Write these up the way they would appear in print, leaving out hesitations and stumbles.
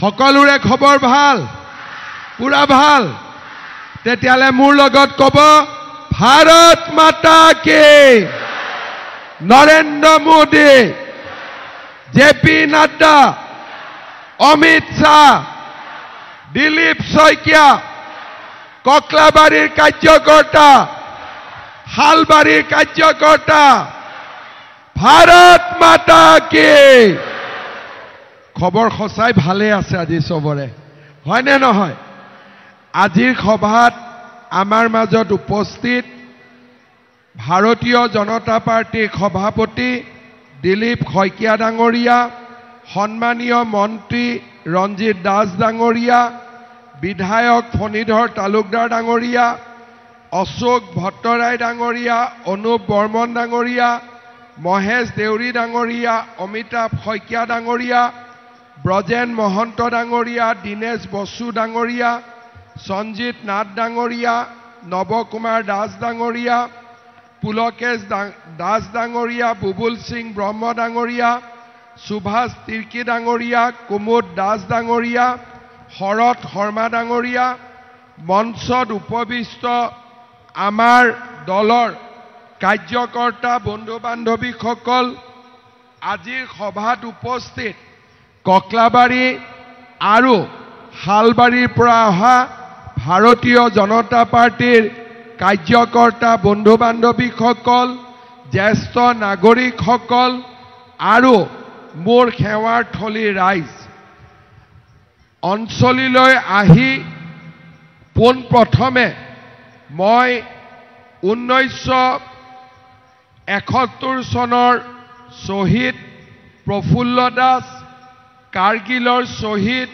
সকলোৰে খবৰ ভাল পুৰা ভাল তেতিয়ালে মোৰ লগত কব ভাৰত মাতা কি নৰেন্দ্ৰ মোদী জেপি নাড্ডা অমিত শাহ দিলীপ শইকীয়া ককলাবাৰীৰ কাৰ্যকৰ্তা হালবাৰীৰ কাৰ্যকৰ্তা ভাৰত মাতা কি খবৰ সঁচাই ভালে আছে আজি সবৰে হয় নে নহয় আজিৰ সভাত আমাৰ মাজত উপস্থিত ভাৰতীয় জনতা পাৰ্টিৰ সভাপতি দিলীপ শইকীয়া ডাঙৰীয়া সন্মানীয় মন্ত্ৰী ৰঞ্জিত দাস ডাঙৰীয়া বিধায়ক ফণীধৰ তালুকদাৰ ডাঙৰীয়া অশোক ভট্টৰায় ডাঙৰীয়া অনুপ বৰ্মন ডাঙৰীয়া মহেশ দেউৰী ডাঙৰীয়া অমিতাভ শইকীয়া ডাঙৰীয়া ব্ৰজেন মহন্ত ডাঙৰীয়া দীনেশ বসু ডাঙৰীয়া সঞ্জিত নাথ ডাঙৰীয়া নৱকুমাৰ দাস ডাঙৰীয়া পুলকেশ দাস ডাঙৰীয়া বুবুল সিং ব্ৰহ্ম ডাঙৰীয়া সুভাষ তিৰ্কী ডাঙৰীয়া কুমুদ দাস ডাঙৰীয়া শৰৎ শৰ্মা ডাঙৰীয়া মঞ্চত উপবিষ্ট আমাৰ দলৰ কাৰ্যকৰ্তা বন্ধু বান্ধৱীসকল আজিৰ সভাত উপস্থিত ককলাবাৰী আৰু হালবাৰীৰ পৰা অহা ভাৰতীয় জনতা পাৰ্টিৰ কাৰ্যকৰ্তা বন্ধু বান্ধৱীসকল জ্যেষ্ঠ নাগৰিকসকল আৰু মোৰ সেৱাৰ থলীৰ ৰাইজ অঞ্চললৈ আহি পোনপ্ৰথমে মই 1971 চনৰ শ্বহীদ প্ৰফুল্ল দাস কাৰ্গিলৰ শ্বহীদ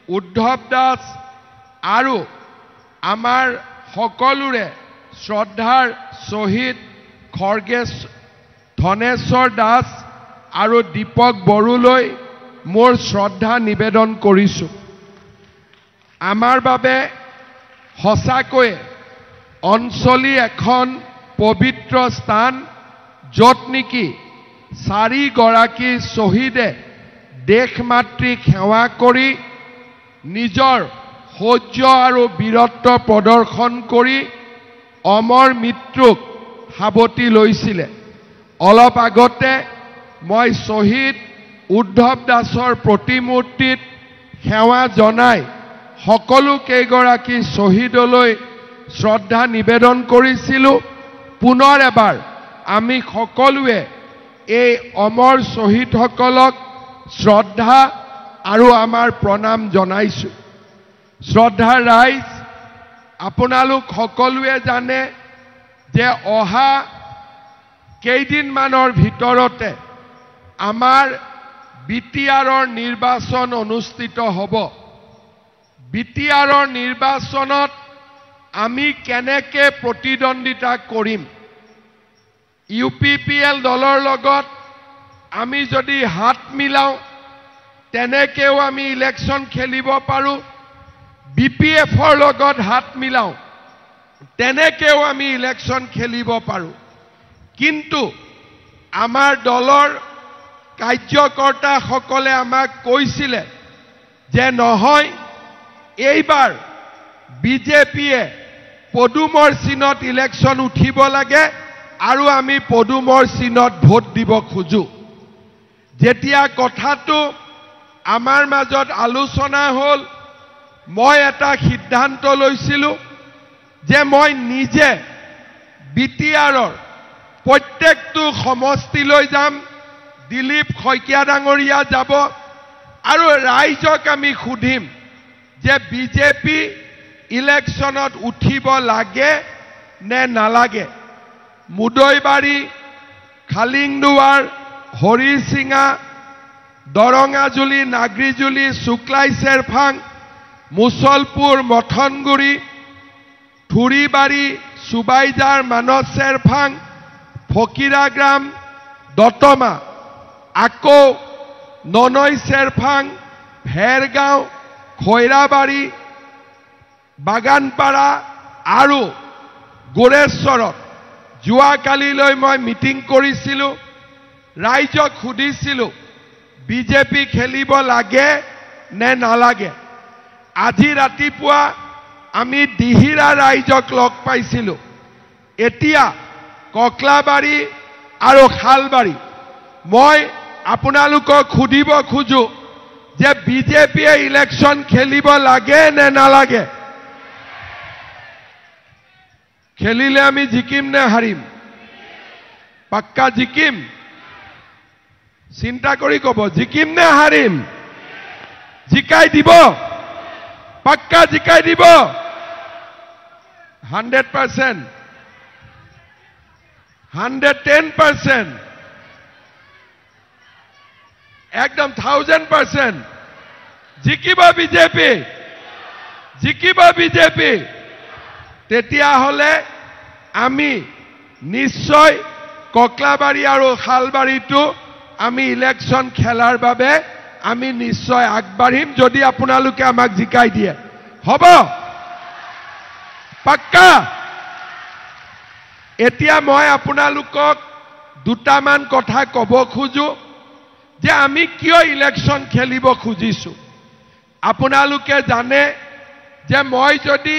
উদ্ধৱ দাস আৰু আমাৰ সকলোৰে শ্ৰদ্ধাৰ শ্বহীদ খৰ্গেশ ধনেশ্বৰ দাস আৰু দীপক বড়োলৈ মোৰ শ্ৰদ্ধা নিবেদন কৰিছোঁ আমাৰ বাবে সঁচাকৈ অঞ্চলি এখন পবিত্ৰ স্থান য'ত নেকি 4 গৰাকী শ্বহীদে দেশ মাতৃক সেৱা কৰি নিজৰ শৌৰ্য আৰু বীৰত্ব প্ৰদৰ্শন কৰি অমৰ মৃত্যুক সাৱটি লৈছিলে অলপ আগতে মই শ্বহীদ উদ্ধৱ দাসৰ প্ৰতিমূৰ্তিত সেৱা জনাই সকলো কেইগৰাকী শ্বহীদলৈ শ্ৰদ্ধা নিবেদন কৰিছিলোঁ পুনৰ এবাৰ আমি সকলোৱে এই অমৰ শ্বহীদসকলক শ্ৰদ্ধা আৰু আমাৰ প্ৰণাম জনাইছোঁ শ্ৰদ্ধা ৰাইজ আপোনালোক সকলোৱে জানে যে অহা কেইদিনমানৰ ভিতৰতে আমাৰ বিটিআৰৰ নিৰ্বাচন অনুষ্ঠিত হ'ব বিটিআৰৰ নিৰ্বাচনত আমি কেনেকৈ প্ৰতিদ্বন্দ্বিতা কৰিম ইউপিপিএল দলৰ লগত আমি যদি হাত মিলাও তেনেকেও আমি ইলেকশ্যন খেলিব পাৰোঁ বিপিএফৰ লগত হাত মিলাও তেনেকেও আমি ইলেকশ্যন খেলিব পাৰোঁ কিন্তু আমাৰ দলৰ কাৰ্যকৰ্তাসকলে আমাক কৈছিলে যে নহয় এইবাৰ বিজেপিয়ে পদুমৰ চিনত ইলেকশ্যন উঠিব লাগে আৰু আমি পদুমৰ চিনত ভোট দিব খোজো যেতিয়া কথাটো আমাৰ মাজত আলোচনা হ'ল মই এটা সিদ্ধান্ত লৈছিলোঁ যে মই নিজে বিটিআৰৰ প্ৰত্যেকটো সমষ্টিলৈ যাম দিলীপ শইকীয়া ডাঙৰীয়া যাব আৰু ৰাইজক আমি সুধিম যে বিজেপি ইলেকশ্যনত উঠিব লাগে নে নালাগে মুদৈবাৰী খালিংদুৱাৰ হৰিচিঙা দৰঙাজুলি নাগৰিজুলি শুক্লাই চেৰফাং মুছলপুৰ মথনগুৰি থুৰিবাৰী সুবাইজাৰ মানস চেৰফাং ফকিৰাগ্ৰাম দতমা আকৌ ননৈ চেৰফাং ভেৰগাঁও খৈৰাবাৰী বাগানপাৰা আৰু গোৰেশ্বৰত যোৱাকালিলৈ মই মিটিং কৰিছিলোঁ ৰাইজক সুধিছিলোঁ বিজেপি খেলিব লাগে নে নালাগে আজি ৰাতিপুৱা আমি দিহিৰা ৰাইজক লগ পাইছিলোঁ এতিয়া ককলাবাৰী আৰু খালবাৰী মই আপোনালোকক খুদিব খুজো যে বিজেপিয়ে ইলেকশন খেলিব লাগে নে নালাগে খেলিলে আমি জিকিম নে হাৰিম পাক্কা জিকিম চিন্তা কৰি কব জিকিম নে হাৰিম জিকাই দিব পাক্কা জিকাই দিব 100% 110% একদম 1000% জিকিব বিজেপি তেতিয়া হলে আমি নিশ্চয় ককলাবাৰী আৰু খালবাৰীটো আমি ইলেকশন খেলাৰ বাবে আমি নিশ্চয় আগবাঢ়িম যদি আপোনালোকে আমাক জিকাই দিয়ে হ'ব পাক্কা এতিয়া মই আপোনালোকক দুটামান কথা কব খুজো যে আমি কিয় ইলেকশন খেলিব খুজিছো আপোনালোকে জানে যে মই যদি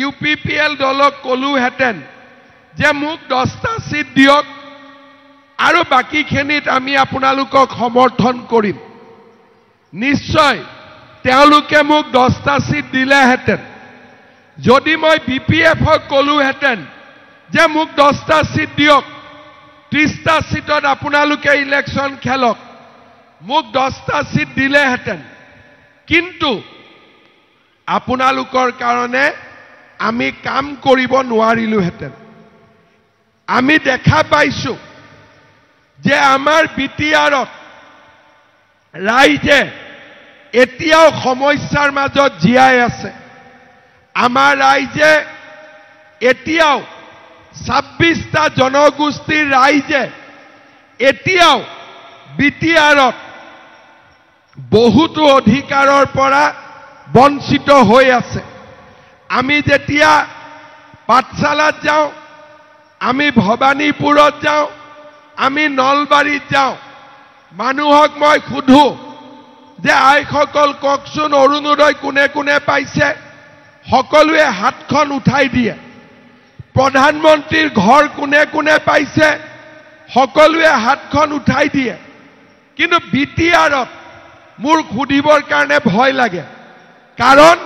ইউপিপিএল দলক কলোহেঁতেন যে মোক 10টা সিট দিয়ক আৰু বাকিখিনিত আমি আপোনালোকক সমৰ্থন কৰিম নিশ্চয় তেওঁলোকে মোক 10টা সিট দিলেহেঁতেন যদি মই বিপিএফক কলোহেঁতেন যে মোক 10টা সিট দিয়ক 30টা সিটত আপোনালোকে ইলেকশন খেলক মোক 10টা সিট দিলেহেঁতেন কিন্তু আপোনালোকৰ কাৰণে আমি কাম কৰিব নোৱাৰিলোহেঁতেন আমি দেখা পাইছো যে আমাৰ বিটিআৰত ৰাইজে এতিয়াও সমস্যাৰ মাজত জীয়াই আছে আমাৰ ৰাইজে এতিয়াও 26টা জনগোষ্ঠীৰ ৰাইজে এতিয়াও বিটিআৰত বহুতো অধিকাৰৰ পৰা বঞ্চিত হৈ আছে আমি যেতিয়া পাঠশালাত যাওঁ আমি ভবানীপুৰত যাওঁ আমি নলবাৰীত যাওঁ মানুহক মই খুধো যে আইসকল ককচোন অৰুণোদয় কোনে কোনে পাইছে সকলোৱে হাতখন উঠাই দিয়ে প্ৰধানমন্ত্ৰীৰ ঘৰ কোনে কোনে পাইছে সকলোৱে হাতখন উঠাই দিয়ে কিন্তু বিটিআৰত মোৰ খুদিবৰ কাৰণে ভয় লাগে কাৰণ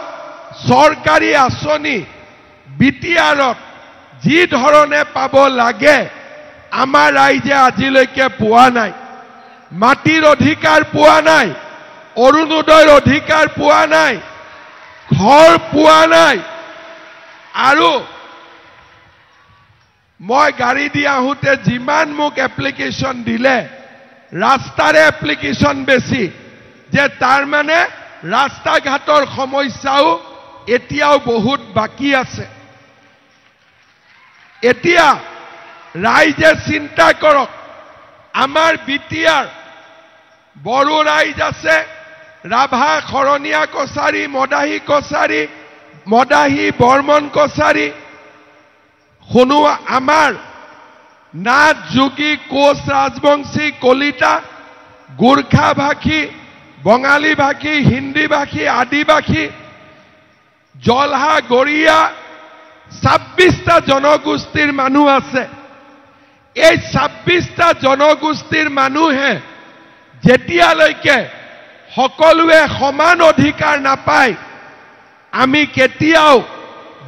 চৰকাৰী আঁচনি বিটিআৰত যি ধৰণে পাব লাগে আমাৰ ৰাইজে আজিলৈকে পোৱা নাই মাটিৰ অধিকাৰ পোৱা নাই অৰুণোদয়ৰ অধিকাৰ পোৱা নাই ঘৰ পোৱা নাই আৰু মই গাড়ী দি আহোঁতে যিমান মোক এপ্লিকেশ্যন দিলে ৰাস্তাৰে এপ্লিকেশ্যন বেছি যে তাৰ মানে ৰাস্তা ঘাটৰ সমস্যাও এতিয়াও বহুত বাকি আছে এতিয়া ৰাইজে চিন্তা কৰক আমাৰ বিটিআৰ বড়ো ৰাইজ আছে ৰাভা খৰণীয়া কছাৰী মদাহী কছাৰী মদাহী বৰ্মন কছাৰী শুনো আমাৰ নাথ যোগী কোচ ৰাজবংশী কলিতা গোৰ্খা ভাষী বঙালী ভাষী হিন্দী ভাষী আদিবাসী জলহা গৰিয়া 26টা জনগোষ্ঠীৰ মানুহ আছে এই 26টা জনগোষ্ঠীৰ মানুহে যেতিয়ালৈকে সকলোৱে সমান অধিকাৰ নাপায় আমি কেতিয়াও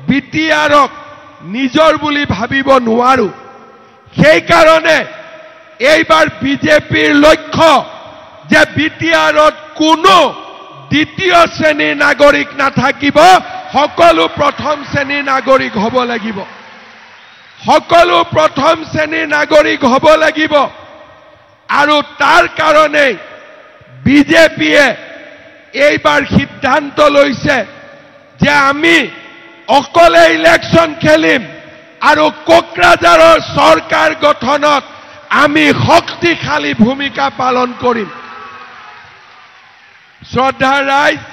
বিটিআৰক নিজৰ বুলি ভাবিব নোৱাৰো সেই কাৰণে এইবাৰ বিজেপিৰ লক্ষ্য যে বিটিআৰত কোনো দ্বিতীয় শ্ৰেণীৰ নাগৰিক নাথাকিব সকলো প্ৰথম শ্ৰেণীৰ নাগৰিক হ'ব লাগিব সকলো প্ৰথম শ্ৰেণীৰ নাগৰিক হ'ব লাগিব আৰু তাৰ কাৰণে বিজেপিয়ে এইবাৰ সিদ্ধান্ত লৈছে যে আমি অকলে ইলেকশন খেলিম আৰু কোকৰাঝাৰৰ চৰকাৰ গঠনত আমি শক্তিশালী ভূমিকা পালন কৰিম শ্ৰদ্ধা ৰাইজ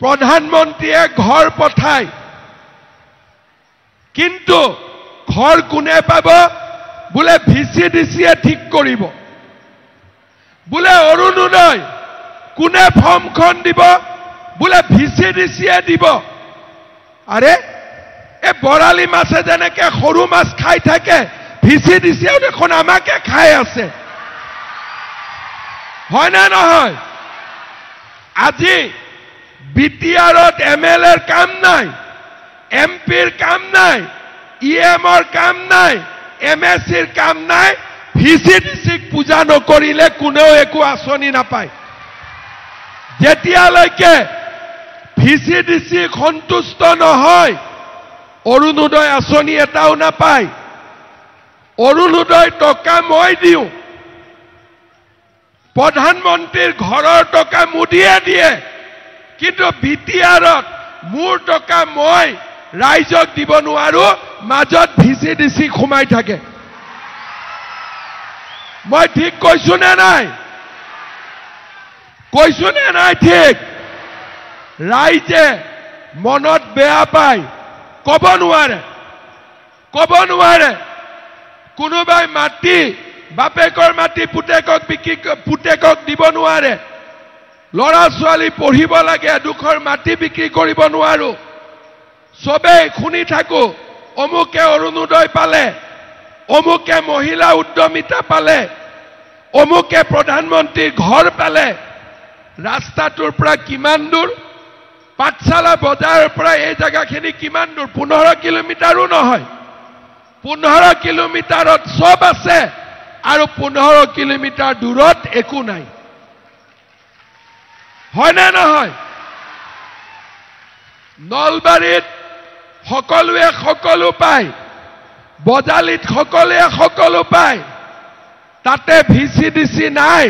প্ৰধানমন্ত্ৰীয়ে ঘৰ পঠায় কিন্তু ঘৰ কোনে পাব বোলে ভিচিডিচিয়ে ঠিক কৰিব বোলে অৰুণোদয় কোনে ফৰ্মখন দিব বোলে ভিচিডিচিয়ে দিব আৰে এ বৰালি মাছে যেনেকে সৰু মাছ খাই থাকে ভিচিডিচিয়েও দেখোন আমাকে খাই আছে হয় না নহয় আজি বিটিআৰত এমএলএৰ কাম নাই এমপিৰ কাম নাই ইএমৰ কাম নাই এমএসিৰ কাম নাই ভিচিডিচিক পূজা নকৰিলে কোনেও একো আঁচনি নাপায় যেতিয়ালৈকে ভিচিডিচি সন্তুষ্ট নহয় অৰুণোদয় আঁচনি এটাও নাপায় অৰুণোদয় টকা মই দিওঁ প্ৰধানমন্ত্ৰীৰ ঘৰৰ টকা মোদীয়ে দিয়ে কিন্তু বিটিআৰত মোৰ টকা মই ৰাইজক দিব নোৱাৰো মাজত ভিচিডিচি সোমাই থাকে মই ঠিক কৈছো নে নাই ঠিক ৰাইজে মনত বেয়া পায় কব নোৱাৰে কোনোবাই মাটি বাপেকৰ মাটি পুতেকক দিব নোৱাৰে লৰা ছোৱালী পঢ়িব লাগে দুখৰ মাটি বিক্ৰী কৰিব নোৱাৰো সবে শুনি থাকো অমুকে অৰুণোদয় পালে অমুকে মহিলা উদ্যমিতা পালে অমুকে প্ৰধানমন্ত্ৰীৰ ঘৰ পালে ৰাস্তাটোৰ পৰা কিমান দূৰ পাঠশালা বজাৰৰ পৰা এই জায়গাখিনি কিমান দূৰ 15 কিলোমিটাৰো নহয় 15 কিলোমিটাৰত সব আছে আৰু 15 কিলোমিটাৰ দূৰত একো নাই হয় না নহয় নলবাৰীত সকলোৱে সকলো পায় বজালিত সকলোৱে সকলো পায় তাতে ভিচিডিচি নাই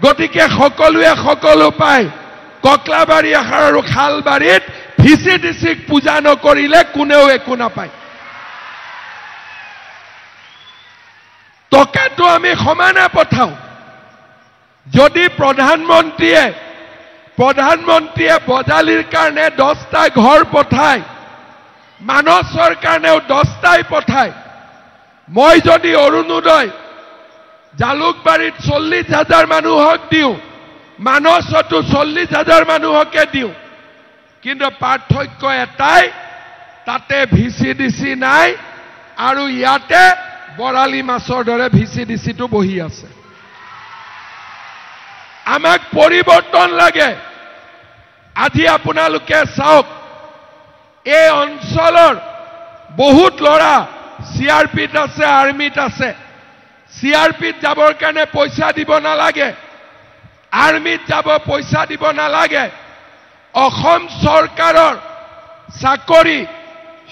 গতিকে সকলোৱে সকলো পায় ককলাবাৰী আৰু খালবাৰীত ভিচিডিচিক পূজা নকৰিলে কোনেও একো নাপায় টকাটো আমি সমানে পঠাও যদি প্ৰধানমন্ত্ৰীয়ে বজালিৰ কাৰণে 10টা ঘৰ পঠায় মানসৰ কাৰণেও 10টাই পঠায় মই যদি অৰুণোদয় জালুকবাৰীত 40,000 মানুহক দিওঁ মানসতো 40,000 মানুহকে দিওঁ কিন্তু পাৰ্থক্য এটাই তাতে ভিচিডিচি নাই আৰু ইয়াতে বৰালি মাছৰ দৰে ভিচিডিচিটো বহি আছে আমাক পৰিৱৰ্তন লাগে আজি আপোনালোকে চাওক এই অঞ্চলৰ বহুত লৰা সিআৰপিত আছে আৰ্মিত আছে সিআৰপিত যাবৰ কাৰণে পইচা দিব নালাগে আৰ্মিত যাব পইচা দিব নালাগে অসম চৰকাৰৰ চাকৰি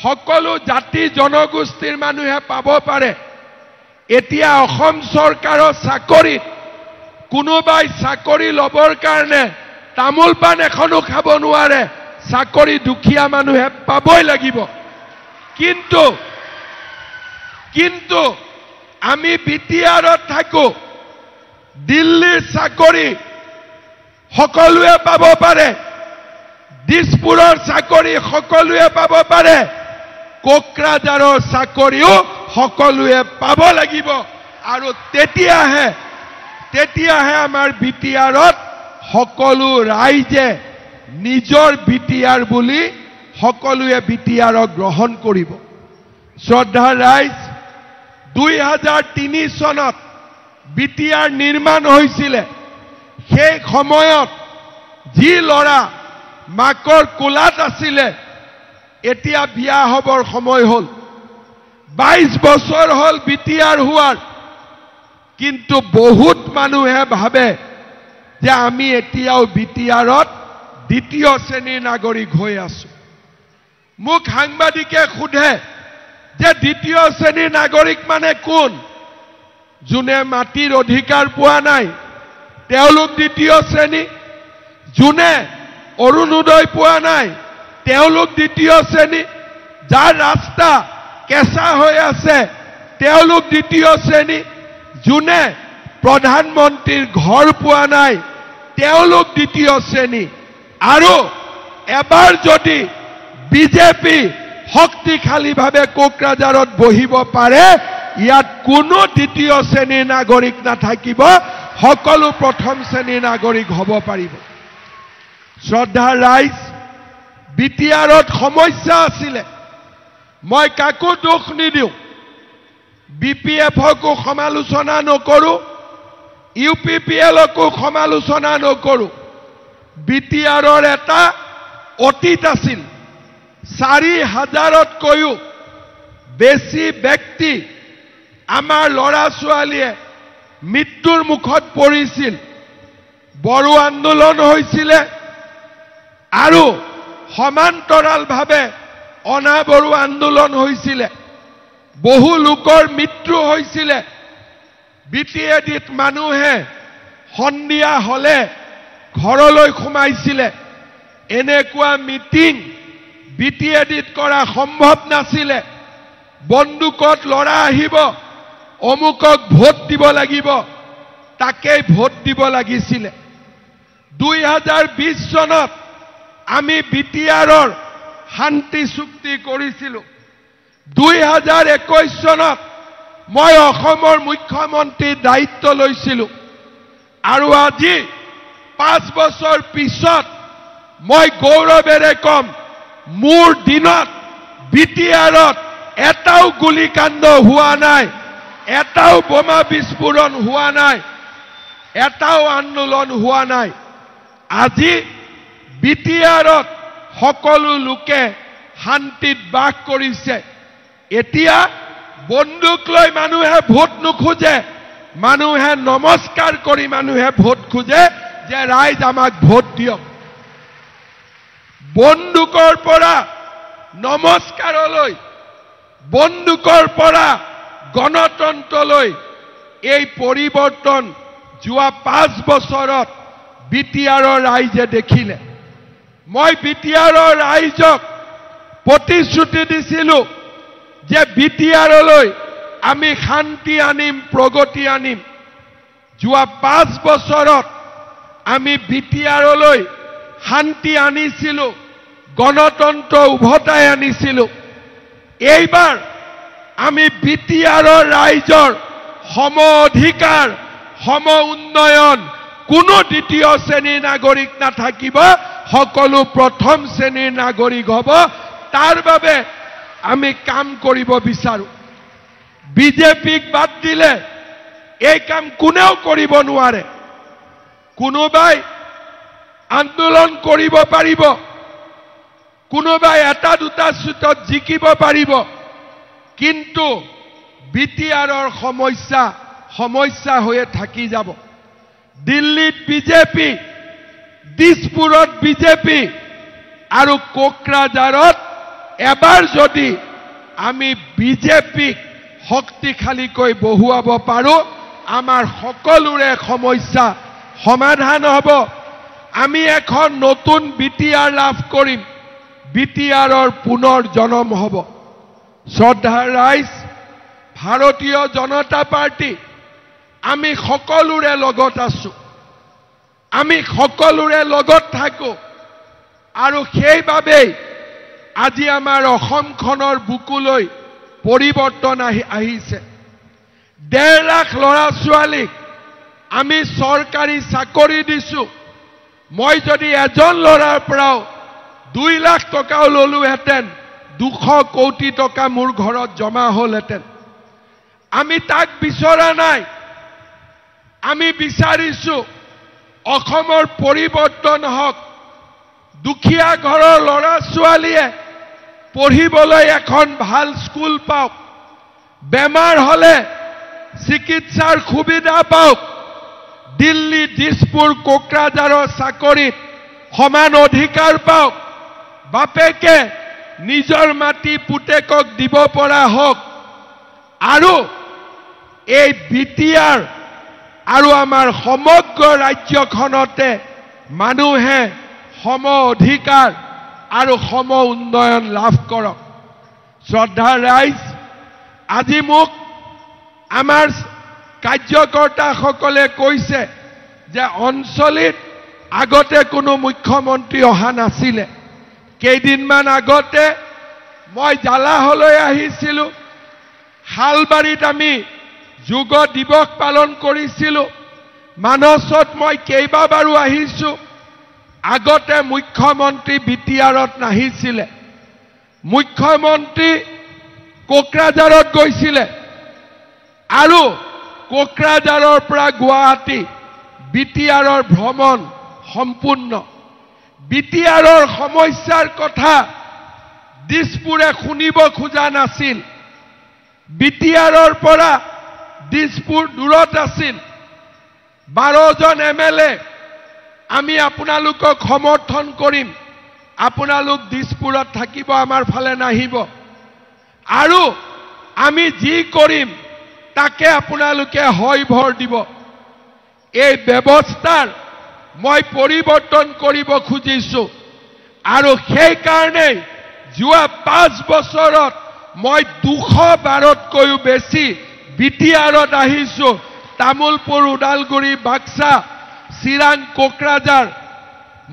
সকলো জাতি জনগোষ্ঠীৰ মানুহে পাব পাৰে এতিয়া অসম চৰকাৰৰ চাকৰিত কোনোবাই চাকৰি লবৰ কাৰণে তামোল পান এখনো খাব নোৱাৰে চাকৰি দুখীয়া মানুহে পাবই লাগিব কিন্তু আমি বিটিআৰত থাকো দিল্লীৰ চাকৰি সকলোৱে পাব পাৰে দিছপুৰৰ চাকৰি সকলোৱে পাব পাৰে কোকৰাঝাৰৰ চাকৰিও সকলোৱে পাব লাগিব আৰু তেতিয়াহে আমাৰ বিটিআৰত সকলো ৰাইজে নিজৰ বিটিআৰ বুলি সকলোৱে বিটিআৰক গ্ৰহণ কৰিব শ্ৰদ্ধা ৰাইজ 2003 চনত বিটিআৰ নিৰ্মাণ হৈছিল সেই সময়ত যি লৰা মাকৰ কোলাত আছিল এতিয়া বিয়া হবৰ সময় হল 22 বছৰ হল বিটিআৰ হোৱাৰ কিন্তু বহুত মানুহে ভাবে যে আমি এতিয়াও বিটিআৰত দ্বিতীয় শ্ৰেণীৰ নাগৰিক হৈ আছো মোক সাংবাদিকে সোধে যে দ্বিতীয় শ্ৰেণীৰ নাগৰিক মানে কোন যোনে মাটিৰ অধিকাৰ পোৱা নাই তেওঁলোক দ্বিতীয় শ্ৰেণী যোনে অৰুণোদয় পোৱা নাই তেওঁলোক দ্বিতীয় শ্ৰেণী যাৰ ৰাস্তা কেঁচা হৈ আছে তেওঁলোক দ্বিতীয় শ্ৰেণী যোনে প্ৰধানমন্ত্ৰীৰ ঘৰ পোৱা নাই তেওঁলোক দ্বিতীয় শ্ৰেণী আৰু এবাৰ যদি বিজেপি শক্তিশালীভাৱে কোকৰাঝাৰত বহিব পাৰে ইয়াত কোনো দ্বিতীয় শ্ৰেণীৰ নাগৰিক নাথাকিব সকলো প্ৰথম শ্ৰেণীৰ নাগৰিক হ'ব পাৰিব শ্ৰদ্ধাৰ ৰাইজ বিটিআৰত সমস্যা আছিলে মই কাকো দোষ নিদিওঁ বিপিএফকো সমালোচনা নকৰো ইউপিপিএলকো সমালোচনা নকৰো বিটিআৰৰ এটা অতীত আছিল ৪,০০০তকৈও বেছি ব্যক্তি আমাৰ ল'ৰা ছোৱালীয়ে মৃত্যুৰ মুখত পৰিছিল বড়ো আন্দোলন হৈছিল আৰু সমান্তৰালভাৱে অনাবড়ো আন্দোলন হৈছিল বহু লোকৰ মৃত্যু হৈছিল বিটিএডিত মানুহে সন্ধিয়া হলে ঘৰলৈ সোমাইছিল এনেকুৱা মিটিং বিটিএডিত কৰা সম্ভৱ নাছিল বন্দুকত লৰা আহিব অমুকক ভোট দিব লাগিব তাকেই ভোট দিব লাগিছিল 2020 চনত আমি বিটিআৰৰ শান্তি চুক্তি কৰিছিলো 2021 চনত মই অসমৰ মুখ্যমন্ত্ৰীৰ দায়িত্ব লৈছিলো আৰু আজি 5 বছৰ পিছত মই গৌৰৱেৰে কম মোৰ দিনত বিটিআৰত এটাও গুলিকাণ্ড হোৱা নাই এটাও বোমা বিস্ফোৰণ হোৱা নাই এটাও আন্দোলন হোৱা নাই আজি বিটিআৰত সকলো লোকে শান্তিত বাস কৰিছে এতিয়া বন্দুক লৈ মানুহে ভোট নোখোজে মানুহে নমস্কাৰ কৰি মানুহে ভোট খোজে যে ৰাইজ আমাক ভোট দিয়ক বন্দুকৰ পৰা নমস্কাৰলৈ বন্দুকৰ পৰা গণতন্ত্ৰলৈ এই পৰিৱৰ্তন যোৱা 5 বছৰত বিটিআৰৰ ৰাইজে দেখিলে মই বিটিআৰৰ ৰাইজক প্ৰতিশ্ৰুতি দিছিলো যে বিটিআৰলৈ আমি শান্তি আনিম প্ৰগতি আনিম যোৱা 5 বছৰত আমি বিটিআৰলৈ শান্তি আনিছিলো গণতন্ত্ৰ উভতাই আনিছিলো এইবাৰ আমি বিটিআৰৰ ৰাইজৰ সম অধিকাৰ সম উন্নয়ন কোনো দ্বিতীয় শ্ৰেণীৰ নাগৰিক নাথাকিব সকলো প্ৰথম শ্ৰেণীৰ নাগৰিক হ'ব তাৰ বাবে আমি কাম কৰিব বিচাৰো বিজেপিক বাদ দিলে এই কাম কোনেও কৰিব নোৱাৰে কোনোবাই আন্দোলন কৰিব পাৰিব কোনোবাই এটা দুটা সিটত জিকিব পাৰিব কিন্তু বিটিআৰৰ সমস্যা হৈয়ে থাকি যাব দিল্লীত বিজেপি দিছপুৰত বিজেপি আৰু কোকৰাঝাৰত এবাৰ যদি আমি বিজেপিক শক্তিশালীকৈ বহুৱাব পাৰো আমাৰ সকলোৰে সমস্যা সমাধান হ'ব আমি এখন নতুন বিটিআৰ লাভ কৰিম বিটিআৰৰ পুনৰ জন্ম হ'ব শ্ৰদ্ধাৰ ৰাইজ ভাৰতীয় জনতা পাৰ্টি আমি সকলোৰে লগত আছো আমি সকলোৰে লগত থাকো আৰু সেইবাবেই আজি আমাৰ অসমখনৰ বুকুলৈ পৰিৱৰ্তন আহিছে 1.5 লাখ ল'ৰা ছোৱালীক আমি চৰকাৰী চাকৰি দিছো মই যদি এজন ল'ৰাৰ পৰাও 2 লাখ টকাও ললোহেঁতেন 200 কোটি টকা মোৰ ঘৰত জমা হ'লহেঁতেন আমি তাক বিচৰা নাই আমি বিচাৰিছো অসমৰ পৰিৱৰ্তন হওক দুখীয়া ঘৰৰ ল'ৰা ছোৱালীয়ে পঢ়িবলৈ এখন ভাল স্কুল পাওক বেমাৰ হলে চিকিৎসাৰ সুবিধা পাওক দিল্লী দিছপুৰ কোকৰাঝাৰৰ চাকৰিত সমান অধিকাৰ পাওক বাপেকে নিজৰ মাটি পুতেকক দিব পৰা হওক আৰু এই বিটিআৰ আৰু আমাৰ সমগ্ৰ ৰাজ্যখনতে মানুহে সম অধিকাৰ আৰু সম উন্নয়ন লাভ কৰক শ্ৰদ্ধাৰ ৰাইজ আজি মোক আমাৰ কাৰ্যকৰ্তাসকলে কৈছে যে অঞ্চলিত আগতে কোনো মুখ্যমন্ত্ৰী অহা নাছিলে কেইদিনমান আগতে মই জালাহলৈ আহিছিলো হালবাৰীত আমি যোগ দিৱস পালন কৰিছিলো মানসত মই কেইবাবাৰো আহিছো আগতে মুখ্যমন্ত্ৰী বিটিআৰত নাহিছিলে মুখ্যমন্ত্ৰী কোকৰাঝাৰত গৈছিলে আৰু কোকৰাঝাৰৰ পৰা গুৱাহাটী বিটিআৰৰ ভ্ৰমণ সম্পূৰ্ণ বিটিআৰৰ সমস্যাৰ কথা দিছপুৰে শুনিব খোজা নাছিল বিটিআৰৰ পৰা দিছপুৰ দূৰত আছিল 12 জন এমএলএ আমি আপোনালোকক সমৰ্থন কৰিম আপোনালোক দিছপুৰত থাকিব আমাৰ ফালে নাহিব আৰু আমি যি কৰিম তাকে আপোনালোকে হয় ভৰ দিব এই ব্যৱস্থাৰ মই পৰিৱৰ্তন কৰিব খুজিছো আৰু সেই কাৰণে যোৱা 5 বছৰত মই 212তকৈও বেছি বিটিআৰত আহিছো তামুলপুৰ উদালগুৰি বাক্সা চিৰাং কোকৰাঝাৰ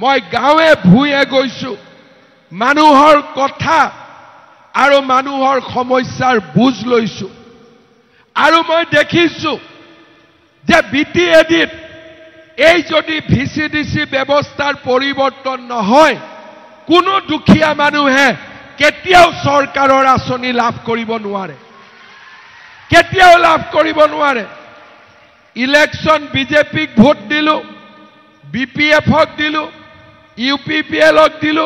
মই গাঁৱে ভূঞে গৈছো মানুহৰ কথা আৰু মানুহৰ সমস্যাৰ বুজ লৈছো আৰু মই দেখিছো যে বিটিএডিত এই যদি ভিচিডিসি ব্যৱস্থাৰ পৰিৱৰ্তন নহয় কোনো দুখীয়া মানুহে কেতিয়াও চৰকাৰৰ আঁচনি লাভ কৰিব নোৱাৰে কেতিয়াও লাভ কৰিব নোৱাৰে ইলেকশন বিজেপিক ভোট দিলো বিপিএফক দিলো ইউপিপিএলক দিলো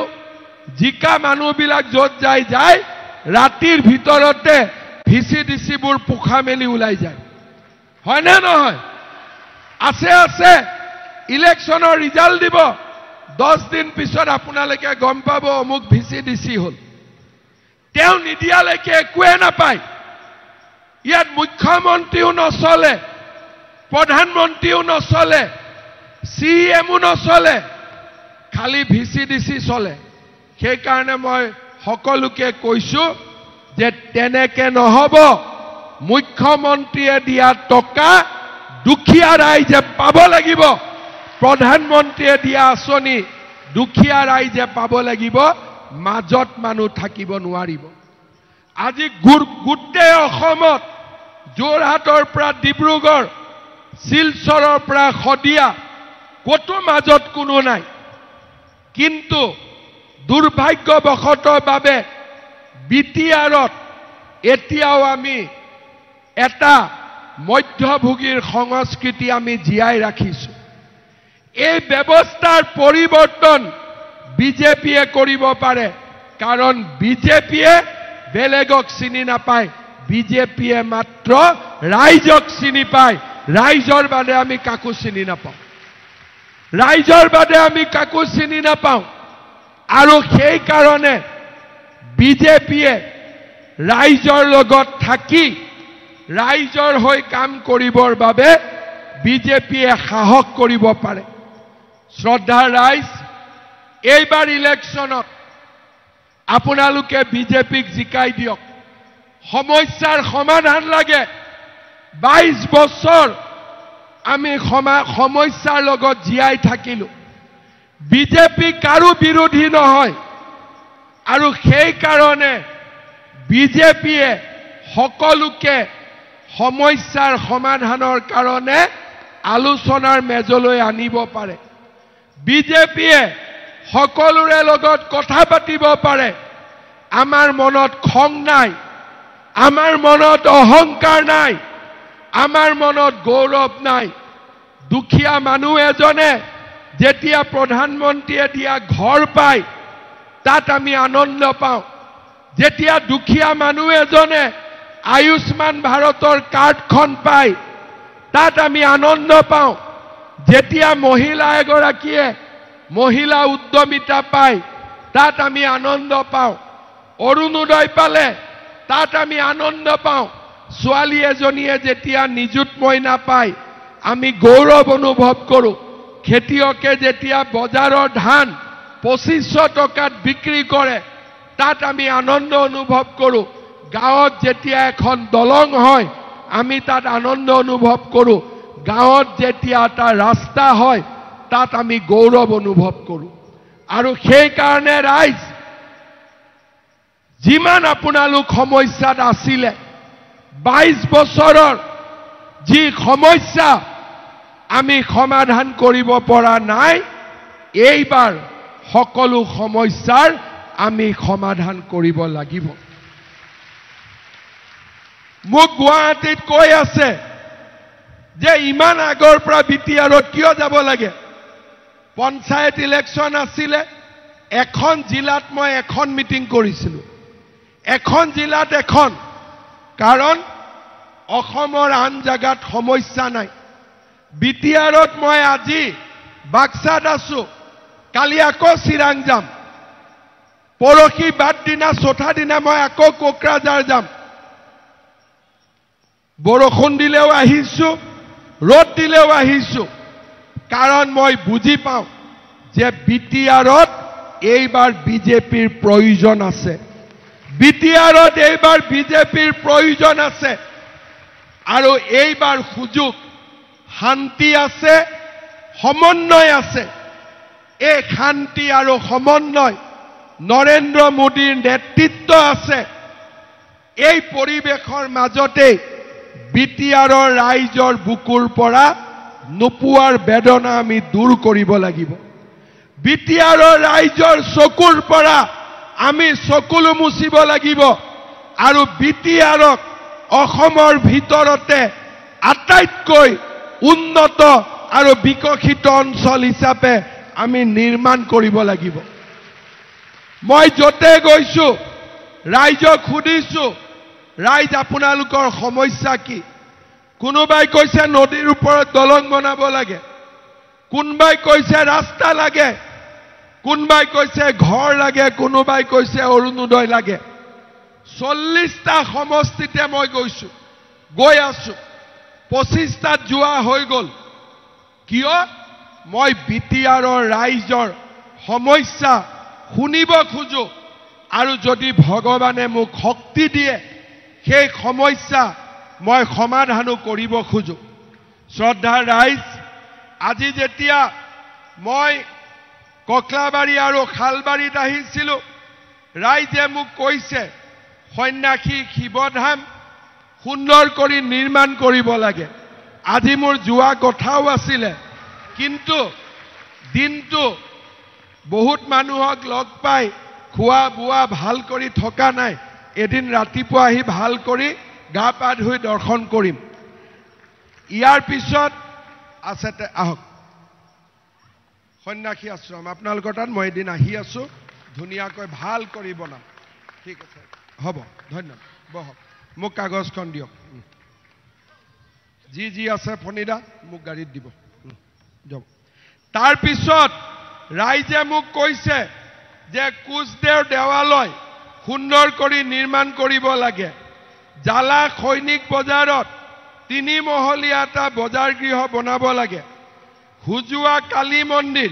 জিকা মানুহবিলাক যত যায় ৰাতিৰ ভিতৰতে ভিচিডিসিবোৰ পোখা মেলি ওলাই যায় হয় না নহয় আছে ইলেকশনৰ ৰিজাল্ট দিব 10 দিন পিছত আপোনালোকে গম পাব অমুক ভিচিডিসি হল তেও নিদিয়ালৈকে একোৱে নাপায় ইয়াত মুখ্যমন্ত্ৰীও নচলে প্ৰধানমন্ত্ৰীও নচলে সিএমও নচলে খালি ভিচিডিসি চলে সেই কাৰণে মই সকলোকে কৈছো যে তেনেকে নহব মুখ্যমন্ত্ৰীয়ে দিয়া টকা দুখীয়া ৰাইজে পাব লাগিব প্ৰধানমন্ত্ৰীয়ে দিয়া আঁচনি দুখীয়া ৰাইজে পাব লাগিব মাজত মানুহ থাকিব নোৱাৰিব আজি গোটেই অসমত যোৰহাটৰ পৰা ডিব্ৰুগড় শিলচৰৰ পৰা খদিয়া কতো মাজত কোনো নাই কিন্তু দুৰ্ভাগ্যবশতঃ বাবে বিটিআৰত এতিয়াও আমি এটা মধ্যভোগীৰ সংস্কৃতি আমি জীয়াই ৰাখিছো এই ব্যৱস্থাৰ পৰিৱৰ্তন বিজেপিয়ে কৰিব পাৰে কাৰণ বিজেপিয়ে বেলেগক চিনি নাপায় বিজেপিয়ে মাত্ৰ ৰাইজক চিনি পায় ৰাইজৰ বাদে আমি কাকো চিনি নাপাওঁ ৰাইজৰ বাদে আমি কাকো চিনি নাপাওঁ আৰু সেই কাৰণে বিজেপিয়ে ৰাইজৰ লগত থাকি ৰাইজৰ হৈ কাম কৰিবৰ বাবে বিজেপিয়ে সাহস কৰিব পাৰে শ্ৰদ্ধাৰ ৰাইজ এইবাৰ ইলেকশনত আপোনালোকে বিজেপিক জিকাই দিয়ক সমস্যাৰ সমাধান লাগে 22 বছৰ আমি সমস্যাৰ লগত জীয়াই থাকিলো বিজেপি কাৰো বিৰোধী নহয় আৰু সেই কাৰণে বিজেপিয়ে সকলোকে সমস্যাৰ সমাধানৰ কাৰণে আলোচনাৰ মেজলৈ আনিব পাৰে বিজেপিয়ে সকলোৰে লগত কথা পাতিব পাৰে আমাৰ মনত খং নাই আমাৰ মনত অহংকাৰ নাই আমাৰ মনত গৌৰৱ নাই দুখীয়া মানুহ এজনে যেতিয়া প্ৰধানমন্ত্ৰীয়ে দিয়া ঘৰ পায় তাত আমি আনন্দ পাওঁ যেতিয়া দুখীয়া মানুহ এজনে আয়ুষ্মান ভাৰতৰ কাৰ্ডখন পায় তাত আমি আনন্দ পাওঁ যেতিয়া মহিলা এগৰাকীয়ে মহিলা উদ্যমিতা পায় তাত আমি আনন্দ পাওঁ অৰুণোদয় পালে তাত আমি আনন্দ পাওঁ ছোৱালী এজনীয়ে যেতিয়া নিযুত মইনা পায় আমি গৌৰৱ অনুভৱ কৰোঁ খেতিয়কে যেতিয়া বজাৰৰ ধান 2500 টকাত বিক্ৰী কৰে তাত আমি আনন্দ অনুভৱ কৰোঁ গাঁৱত যেতিয়া এখন দলং হয় আমি তাত আনন্দ অনুভৱ কৰোঁ গাঁৱত যেতিয়া এটা ৰাস্তা হয় তাত আমি গৌৰৱ অনুভৱ কৰোঁ আৰু সেই কাৰণে ৰাইজ যিমান আপোনালোক সমস্যাত আছিলে 22 বছৰৰ যি সমস্যা আমি সমাধান কৰিব পৰা নাই এইবাৰ সকলো সমস্যাৰ আমি সমাধান কৰিব লাগিব মোক গুৱাহাটীত কৈ আছে যে ইমান আগৰ পৰা বিটিআৰত কিয় যাব লাগে পঞ্চায়ত ইলেকশন আছিল এখন জিলাত মই এখন মিটিং কৰিছিল এখন জিলাত এখন কাৰণ অসমৰ আন জাগাত সমস্যা নাই বিটিআৰত মই আজি বাক্সাত আছো কালি আকৌ চিৰাং যাম পৰখি বাদ দিনা চৌথা দিনা মই আকৌ কোকৰাঝাৰ যাম বৰষুণ দিলেও আহিছো ৰ'দ দিলেও আহিছো কাৰণ মই বুজি পাওঁ যে বিটিআৰত এইবাৰ বিজেপিৰ প্ৰয়োজন আছে বিটিআৰত এইবাৰ বিজেপিৰ প্ৰয়োজন আছে আৰু এইবাৰ সুযোগ শান্তি আছে সমন্বয় আছে এই শান্তি আৰু সমন্বয় নৰেন্দ্ৰ মোদীৰ নেতৃত্ব আছে এই পৰিবেশৰ মাজতে বিটিআৰৰ ৰাইজৰ বুকুৰ পৰা নোপোৱাৰ বেদনা আমি দূৰ কৰিব লাগিব বিটিআৰৰ ৰাইজৰ চকুৰ পৰা আমি চকুলো মুচিব লাগিব আৰু বিটিআৰক অসমৰ ভিতৰতে আটাইতকৈ উন্নত আৰু বিকশিত অঞ্চল হিচাপে আমি নিৰ্মাণ কৰিব লাগিব মই যতে গৈছো ৰাইজক সুধিছো ৰাইজ আপোনালোকৰ সমস্যা কি কোনোবাই কৈছে নদীৰ ওপৰত দলং বনাব লাগে কোনবাই কৈছে ৰাস্তা লাগে কোনবাই কৈছে ঘৰ লাগে কোনোবাই কৈছে অৰুণোদয় লাগে 40টা সমষ্টিতে মই গৈছো গৈ আছো 25টাত যোৱা হৈ গল কিয় মই বিটিআৰৰ ৰাইজৰ সমস্যা শুনিব খোজো আৰু যদি ভগৱানে মোক শক্তি দিয়ে সেই সমস্যা মই সমাধানো কৰিব খোজো শ্ৰদ্ধাৰ ৰাইজ আজি যেতিয়া মই ককলাবাৰী আৰু খালবাৰীত আহিছিলো ৰাইজে মোক কৈছে সন্যাসী শিৱধাম সুন্দৰ কৰি নিৰ্মাণ কৰিব লাগে আজি মোৰ যোৱা কথাও আছিল কিন্তু দিনটো বহুত মানুহক লগ পাই খোৱা বোৱা ভাল কৰি থকা নাই এদিন ৰাতিপুৱা আহি ভাল কৰি গা পা ধুই দৰ্শন কৰিম ইয়াৰ পিছত আছে আহক সন্যাসী আশ্ৰম আপোনালোকৰ তাত মই এদিন আহি আছো ধুনীয়াকৈ ভাল কৰি বনাম ঠিক আছে হ'ব ধন্যবাদ বহক মোক কাগজখন দিয়ক যি আছে ফণিদা মোক গাড়ীত দিব যাব তাৰ পিছত ৰাইজে মোক কৈছে যে কোচদেৰ দেৱালয় সুন্দৰ কৰি নিৰ্মাণ কৰিব লাগে জালা সৈনিক বজাৰত 3 মহলীয়া এটা বজাৰ গৃহ বনাব লাগে হুজুৱা কালী মন্দিৰ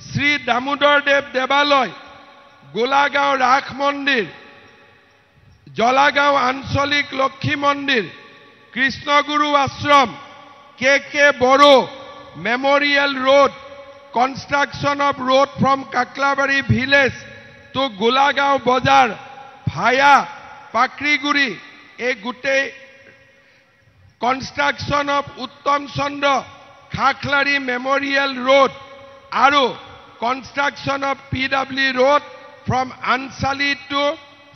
শ্ৰী দামোদৰ দেৱ দেৱালয় গোলাগাঁও ৰাস মন্দিৰ জলাগাঁও আঞ্চলিক লক্ষ্মী মন্দিৰ কৃষ্ণগুৰু আশ্ৰম কে Bodo memorial road construction of road from Kaklabari village to Gulagaon Bazar via Pakriguri a gute construction of Uttam Chandra Khaklari Memorial Road Aru construction of PW Road from Ansali to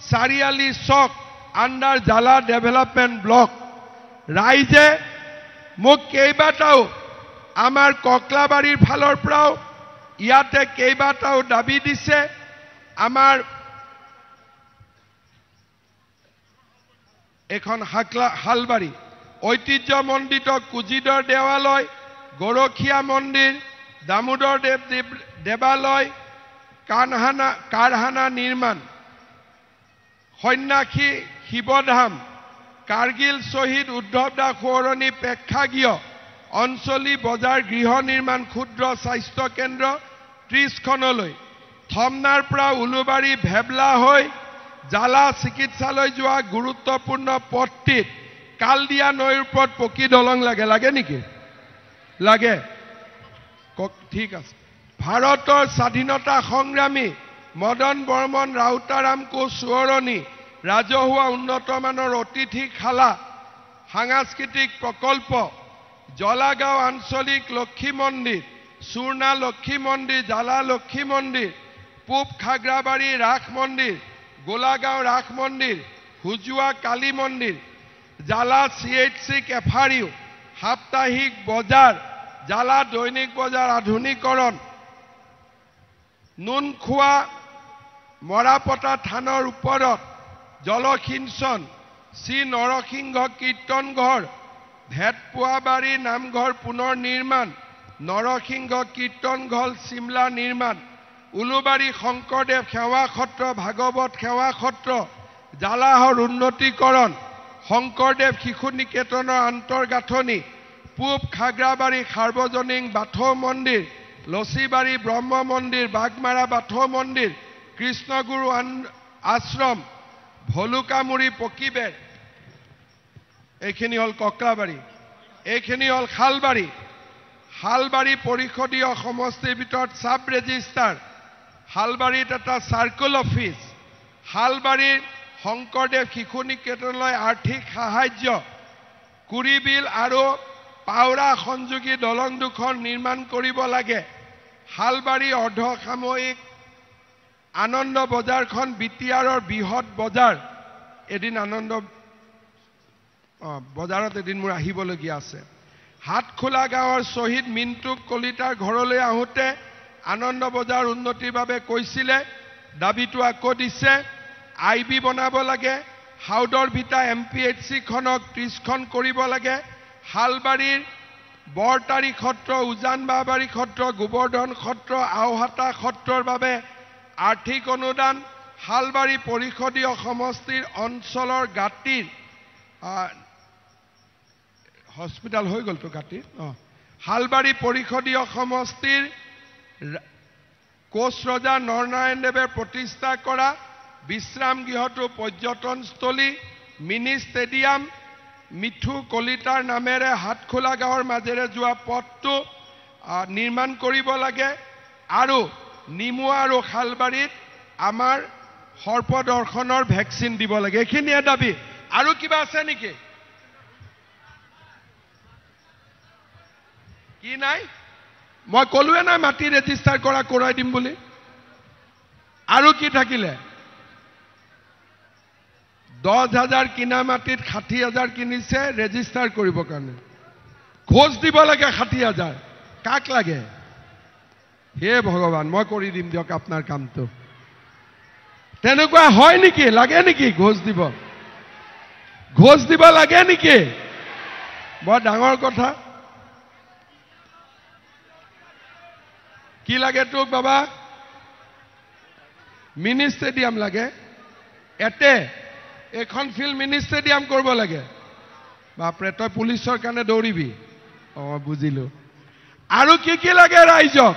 Sariali Sok under Jala Development Block Raije Muk Keibatao আমাৰ ককলাবাৰীৰ ফালৰ পৰাও ইয়াতে কেইবাটাও দাবী দিছে আমাৰ এখন হালবাৰী ঐতিহ্যমণ্ডিত কুজিদৰ দেৱালয় গৰখীয়া মন্দিৰ দামোদৰ দেৱ দেৱালয় কাৰহানা নিৰ্মাণ সন্যাসী শিৱধাম কাৰ্গিল শ্বহীদ উদ্ধৱ দাস সোঁৱৰণী প্ৰেক্ষাগৃহ অঞ্চলি বজাৰ গৃহ নিৰ্মাণ ক্ষুদ্ৰ স্বাস্থ্য কেন্দ্ৰ 30 খনলৈ থমনাৰ পৰা উলুবাৰী ভেবলা হৈ জালা চিকিৎসালয় যোৱা গুৰুত্বপূৰ্ণ পথটিত কালদিয়া নৈৰ ওপৰত পকী দলং লাগে নেকি লাগে ঠিক আছে ভাৰতৰ স্বাধীনতা সংগ্ৰামী মদন বৰ্মন ৰাউতাৰাম কোচ সোঁৱৰণী ৰাজহুৱা উন্নতমানৰ অতিথিশালা সাংস্কৃতিক প্ৰকল্প জলাগাঁও আঞ্চলিক লক্ষ্মী মন্দিৰ, চূৰ্ণা লক্ষ্মী মন্দিৰ, জালা লক্ষ্মী মন্দিৰ, পূব খাগ্ৰাবাৰী ৰাস মন্দিৰ, গোলাগাঁও ৰাস মন্দিৰ, হুজুৱা কালী মন্দিৰ, জালা CHC কেফাৰিও, সাপ্তাহিক বজাৰ, জালা দৈনিক বজাৰ আধুনিকৰণ, নুনখোৱা মৰাপতা থানৰ ওপৰত জলসিঞ্চন, শ্ৰী নৰসিংহ কীৰ্তন ঘৰ, ভেটপুৱাবাৰী নামঘৰ পুনৰ নিৰ্মাণ, নৰসিংহ কীৰ্তন ঘৰ চিমলা নিৰ্মাণ, উলুবাৰী শংকৰদেৱ সেৱা সত্ৰ, ভাগৱত সেৱা সত্ৰ, জালাহৰ উন্নতিকৰণ, শংকৰদেৱ শিশু নিকেতনৰ আন্তৰ্গাঁথনি, পূব খাগ্ৰাবাৰী সাৰ্বজনীন বাথৌ মন্দিৰ, লছিবাৰী ব্ৰহ্ম মন্দিৰ, বাগমাৰা বাথৌ মন্দিৰ, কৃষ্ণগুৰু আশ্ৰম, ভলুকামুৰি পকীবেৰ, এইখিনি হ'ল ককলাবাৰী, এইখিনি হ'ল শালবাৰী, শালবাৰী পৰিষদীয় সমষ্টিৰ ভিতৰত সাব ৰেজিষ্টাৰ, শালবাৰীত এটা চাৰ্কুল অফিচ, শালবাৰীৰ শংকৰদেৱ শিশু নিকেতনলৈ আৰ্থিক সাহায্য, কুৰিবিল আৰু পাওৰা সংযোগী দলং দুখন নিৰ্মাণ কৰিব লাগে, শালবাৰী অৰ্ধসাময়িক আনন্দ বজাৰখন বিটিআৰৰ বৃহৎ বজাৰ, এদিন আনন্দ বজাৰত এদিন মোৰ আহিবলগীয়া আছে। হাতখোলা গাঁৱৰ শ্বহীদ মিণ্টু কলিতাৰ ঘৰলৈ আহোঁতে আনন্দ বজাৰ উন্নতিৰ বাবে কৈছিলে, দাবীটো আকৌ দিছে, IB বনাব লাগে, হাউদৰ ভিটা MPHC খনক 30খন কৰিব লাগে, শালবাৰীৰ বৰতাৰী সত্ৰ, উজান বাবাৰী সত্ৰ, গোবৰ্ধন সত্ৰ, আওহাটা সত্ৰৰ বাবে আৰ্থিক অনুদান, শালবাৰী পৰিষদীয় সমষ্টিৰ অঞ্চলৰ গাঁতিৰ হস্পিটাল হৈ গ'লতো গাঁতিৰ, শালবাৰী পৰিষদীয় সমষ্টিৰ কোচ ৰজা নৰনাৰায়ণ দেৱে প্ৰতিষ্ঠা কৰা বিশ্ৰাম গৃহটো পৰ্যটনস্থলী, মিনি ষ্টেডিয়াম, মিঠু কলিতাৰ নামেৰে হাতখোলা গাঁৱৰ মাজেৰে যোৱা পথটো নিৰ্মাণ কৰিব লাগে, আৰু নিমুৱা আৰু শালবাৰীত আমাৰ সৰ্পদৰ্শনৰ ভেকচিন দিব লাগে। এইখিনিয়ে দাবী। আৰু কিবা আছে নেকি? কি নাই? মই ক'লোৱে নাই মাটি ৰেজিষ্টাৰ কৰাই দিম বুলি। আৰু কি থাকিলে? 10,000 কিনা মাটিত 60,000 কিনিছে ৰেজিষ্টাৰ কৰিবৰ কাৰণে। ঘোষ দিব লাগে 60,000। কাক লাগে? হে ভগৱান, মই কৰি দিম দিয়ক আপোনাৰ কামটো। তেনেকুৱা হয় নেকি? লাগে নেকি ঘোষ দিব? ঘোষ দিব লাগে নেকি? বৰ ডাঙৰ কথা। কি লাগে তোক বাবা? মিনি ষ্টেডিয়াম লাগে। এখন ফিল্ড মিনি ষ্টেডিয়াম কৰিব লাগে। বাপৰে, তই পুলিচৰ কাৰণে দৌৰিবি? বুজিলো। আৰু কি লাগে ৰাইজক?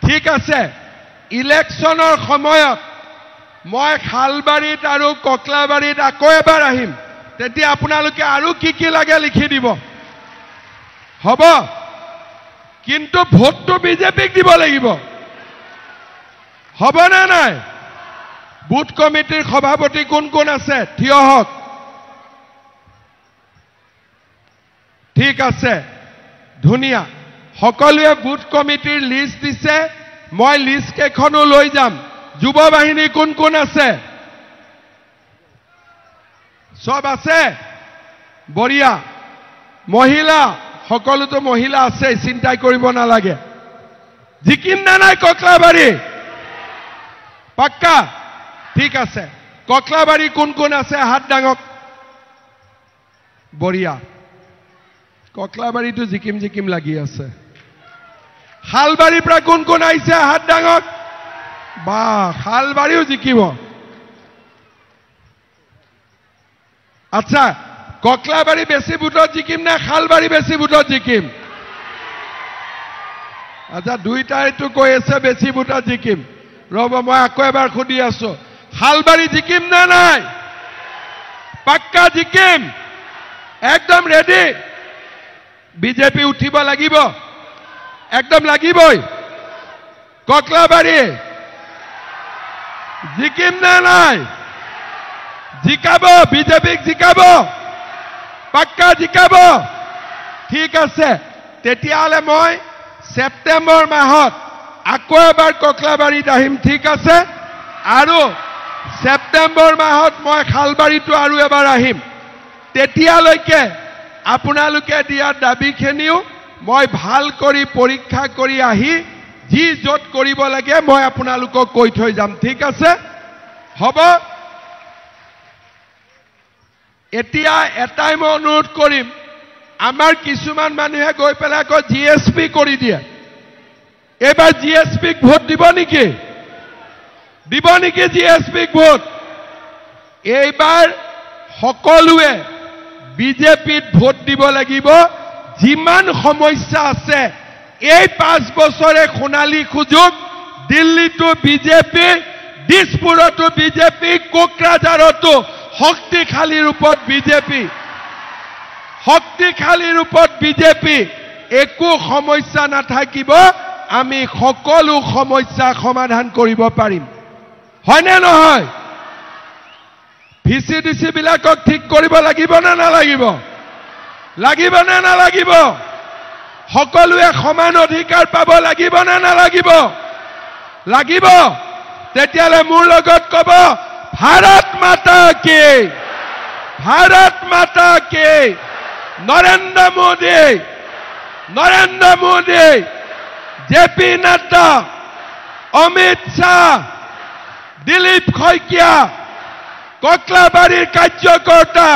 ঠিক আছে, ইলেকশ্যনৰ সময়ত মই শালবাৰীত আৰু ককলাবাৰীত আকৌ এবাৰ আহিম, তেতিয়া আপোনালোকে আৰু কি লাগে লিখি দিব। হ'ব, কিন্তু ভোটটো বিজেপিক দিব লাগিব। হ'বনে নাই? বুথ কমিটিৰ সভাপতি কোন কোন আছে? থিয় হওক। ঠিক আছে, ধুনীয়া। সকলোৱে বুথ কমিটিৰ লিষ্ট দিছে, মই লিষ্ট কেইখনো লৈ যাম। যুৱ বাহিনী কোন কোন আছে? সব আছে? বঢ়িয়া। মহিলা, সকলোতো মহিলা আছে, চিন্তা কৰিব নালাগে। জিকিম না নাই ককলাবাৰী? পাক্কা? ঠিক আছে। ককলাবাৰী কোন কোন আছে? হাত ডাঙক। বঢ়িয়া। ককলাবাৰীটো জিকিম লাগি আছে। শালবাৰীৰ পৰা কোন কোন আহিছে? হাত ডাঙক। বা, শালবাৰীও জিকিব। আচ্ছা, ককলাবাৰী বেছি ভোটত জিকিম নে শালবাৰী বেছি ভোটত জিকিম? আচ্ছা, দুইটাইতো কৈ আছে বেছি ভোটত জিকিম। ৰ'ব, মই আকৌ এবাৰ সুধি আছো, শালবাৰী জিকিম নে নাই? পাক্কা জিকিম? একদম ৰেডি? বিজেপি উঠিব লাগিব? একদম লাগিবই। ককলাবাৰী জিকিম নে নাই? জিকাব বিজেপিক জিকাব পাক্কা জিকাব ঠিক আছে তেতিয়াহলে মই সেপ্টেম্বৰ মাহত আকৌ এবাৰ ককলাবাৰীত আহিম ঠিক আছে আৰু সেপ্টেম্বৰ মাহত মই খালবাৰীটো আৰু এবাৰ আহিম তেতিয়ালৈকে আপোনালোকে দিয়া দাবীখিনিও মই ভাল কৰি পৰীক্ষা কৰি আহি যি যত কৰিব লাগে মই আপোনালোকক কৈ থৈ যাম ঠিক আছে হ'ব এতিয়া এটাই মই অনুৰোধ কৰিম আমাৰ কিছুমান মানুহে গৈ পেলাই আকৌ জিএসপি কৰি দিয়ে এবাৰ জিএসপিক ভোট দিব নেকি জিএসপিক ভোট এইবাৰ সকলোৱে বিজেপিত ভোট দিব লাগিব যিমান সমস্যা আছে এই 5 বছৰে সোণালী সুযোগ দিল্লীতো বিজেপি দিছপুৰতো বিজেপি কোকৰাঝাৰতো শক্তিশালী ৰূপত বিজেপি একো সমস্যা নাথাকিব আমি সকলো সমস্যা সমাধান কৰিব পাৰিম হয়নে নহয় ভিসিডিসি বিলাকক ঠিক কৰিব লাগিব না নালাগিব সকলোৱে সমান অধিকাৰ পাব লাগিব না নালাগিব তেতিয়ালে মোৰ লগত কব ভাৰত মাতা কি নৰেন্দ্ৰ মোদী জেপি নাড্ডা অমিত শাহ দিলীপ শইকীয়া ককলাবাৰীৰ কাৰ্যকৰ্তা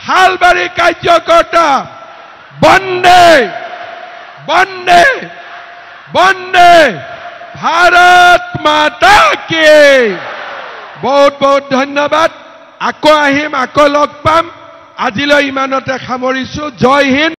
হালবাৰীৰ কাৰ্যকৰ্তা বন্দে ভাৰত মাতা কি বহুত ধন্যবাদ আকৌ আহিম আকৌ লগ পাম আজিলৈ ইমানতে সামৰিছো জয় হিন্দ